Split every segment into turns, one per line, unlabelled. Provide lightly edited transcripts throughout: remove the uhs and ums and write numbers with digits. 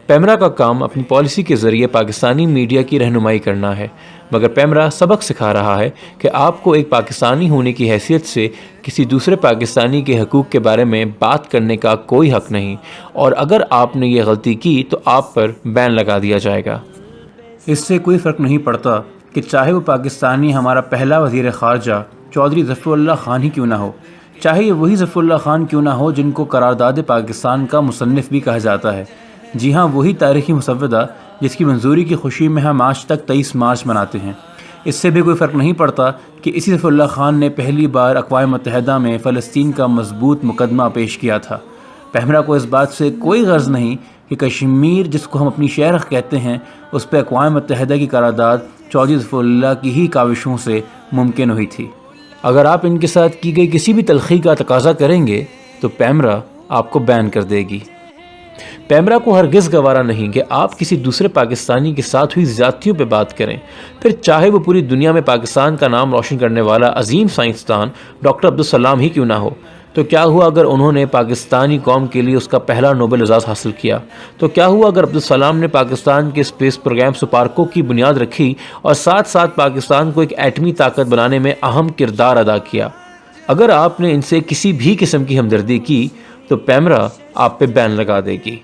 پیمرا کا کام اپنی پالیسی کے ذریعے پاکستانی میڈیا کی رہنمائی کرنا ہے، مگر پیمرا سبق سکھا رہا ہے کہ آپ کو ایک پاکستانی ہونے کی حیثیت سے کسی دوسرے پاکستانی کے حقوق کے بارے میں بات کرنے کا کوئی حق نہیں، اور اگر آپ نے یہ غلطی کی تو آپ پر بین لگا دیا جائے گا۔
اس سے کوئی فرق نہیں پڑتا کہ چاہے وہ پاکستانی ہمارا پہلا وزیر خارجہ چودھری ظفر اللہ خان ہی کیوں نہ ہو، چاہے یہ وہی ظفر اللہ خان کیوں نہ ہو جن کو قرارداد پاکستان کا مصنف بھی کہا جاتا ہے۔ جی ہاں، وہی تاریخی مسودہ جس کی منظوری کی خوشی میں ہم آج تک 23 مارچ مناتے ہیں۔ اس سے بھی کوئی فرق نہیں پڑتا کہ اسی ظفر اللہ خان نے پہلی بار اقوام متحدہ میں فلسطین کا مضبوط مقدمہ پیش کیا تھا۔ پیمرا کو اس بات سے کوئی غرض نہیں کہ کشمیر، جس کو ہم اپنی شرح کہتے ہیں، اس پہ اقوام متحدہ کی قرارداد چودھری ظفر اللہ کی ہی کاوشوں سے ممکن ہوئی تھی۔ اگر آپ ان کے ساتھ کی گئی کسی بھی تلخی کا تقاضا کریں گے تو پیمرا آپ کو بین کر دے گی۔ پیمرا کو ہرگز گوارا نہیں کہ آپ کسی دوسرے پاکستانی کے ساتھ ہوئی زیادتیوں پہ بات کریں، پھر چاہے وہ پوری دنیا میں پاکستان کا نام روشن کرنے والا عظیم سائنسدان ڈاکٹر عبدالسلام ہی کیوں نہ ہو۔ تو کیا ہوا اگر انہوں نے پاکستانی قوم کے لیے اس کا پہلا نوبل اعزاز حاصل کیا؟ تو کیا ہوا اگر عبدالسلام نے پاکستان کے اسپیس پروگرام سپارکو کی بنیاد رکھی اور ساتھ ساتھ پاکستان کو ایک ایٹمی طاقت بنانے میں اہم کردار ادا کیا؟ اگر آپ نے ان سے کسی بھی قسم کی ہمدردی کی تو پیمرا آپ پہ بین لگا دے گی۔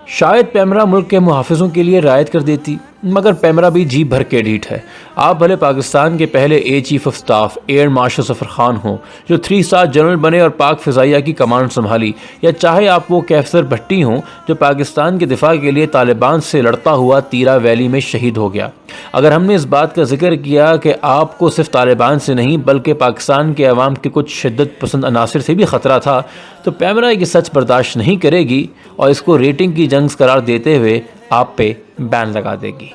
شاید پیمرا ملک کے محافظوں کے لیے رعایت کر دیتی، مگر پیمرا بھی جی بھر کے ڈھیٹ ہے۔ آپ بھلے پاکستان کے پہلے air chief of staff air marshal Zafar Khan ہوں جو 3 اسٹار جنرل بنے اور پاک فضائیہ کی کمانڈ سنبھالی، یا چاہے آپ وہ کیفر بھٹی ہوں جو پاکستان کے دفاع کے لیے طالبان سے لڑتا ہوا تیرا ویلی میں شہید ہو گیا۔ اگر ہم نے اس بات کا ذکر کیا کہ آپ کو صرف طالبان سے نہیں بلکہ پاکستان کے عوام کے کچھ شدت پسند عناصر سے بھی خطرہ تھا، تو پیمرا یہ سچ برداشت نہیں کرے گی اور اس کو ریٹنگ کی جنگ قرار دیتے ہوئے آپ پہ بین لگا دے گی۔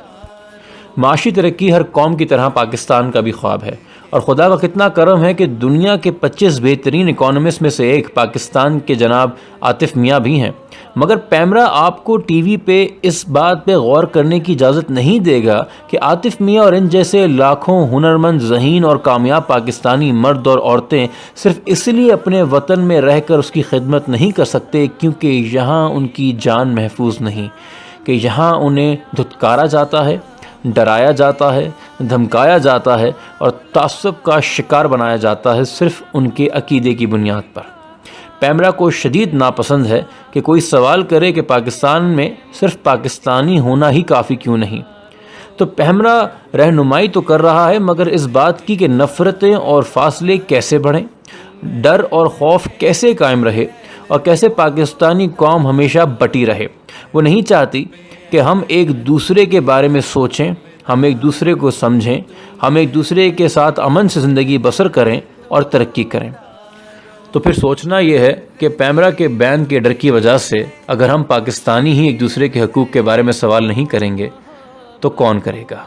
معاشی ترقی ہر قوم کی طرح پاکستان کا بھی خواب ہے، اور خدا کا کتنا کرم ہے کہ دنیا کے 25 بہترین اکانومسٹ میں سے ایک پاکستان کے جناب عاطف میاں بھی ہیں، مگر پیمرا آپ کو ٹی وی پہ اس بات پہ غور کرنے کی اجازت نہیں دے گا کہ عاطف میاں اور ان جیسے لاکھوں ہنرمند، ذہین اور کامیاب پاکستانی مرد اور عورتیں صرف اس لیے اپنے وطن میں رہ کر اس کی خدمت نہیں کر سکتے کیونکہ یہاں ان کی جان محفوظ نہیں، کہ یہاں انہیں دھتکارا جاتا ہے، ڈرایا جاتا ہے، دھمکایا جاتا ہے اور تعصب کا شکار بنایا جاتا ہے صرف ان کے عقیدے کی بنیاد پر۔ پیمرا کو شدید ناپسند ہے کہ کوئی سوال کرے کہ پاکستان میں صرف پاکستانی ہونا ہی کافی کیوں نہیں۔ تو پیمرا رہنمائی تو کر رہا ہے، مگر اس بات کی کہ نفرتیں اور فاصلے کیسے بڑھیں، ڈر اور خوف کیسے قائم رہے، اور کیسے پاکستانی قوم ہمیشہ بٹی رہے۔ وہ نہیں چاہتی کہ ہم ایک دوسرے کے بارے میں سوچیں، ہم ایک دوسرے کو سمجھیں، ہم ایک دوسرے کے ساتھ امن سے زندگی بسر کریں اور ترقی کریں۔ تو پھر سوچنا یہ ہے کہ پیمرا کے بین کے ڈر کی وجہ سے اگر ہم پاکستانی ہی ایک دوسرے کے حقوق کے بارے میں سوال نہیں کریں گے تو کون کرے گا؟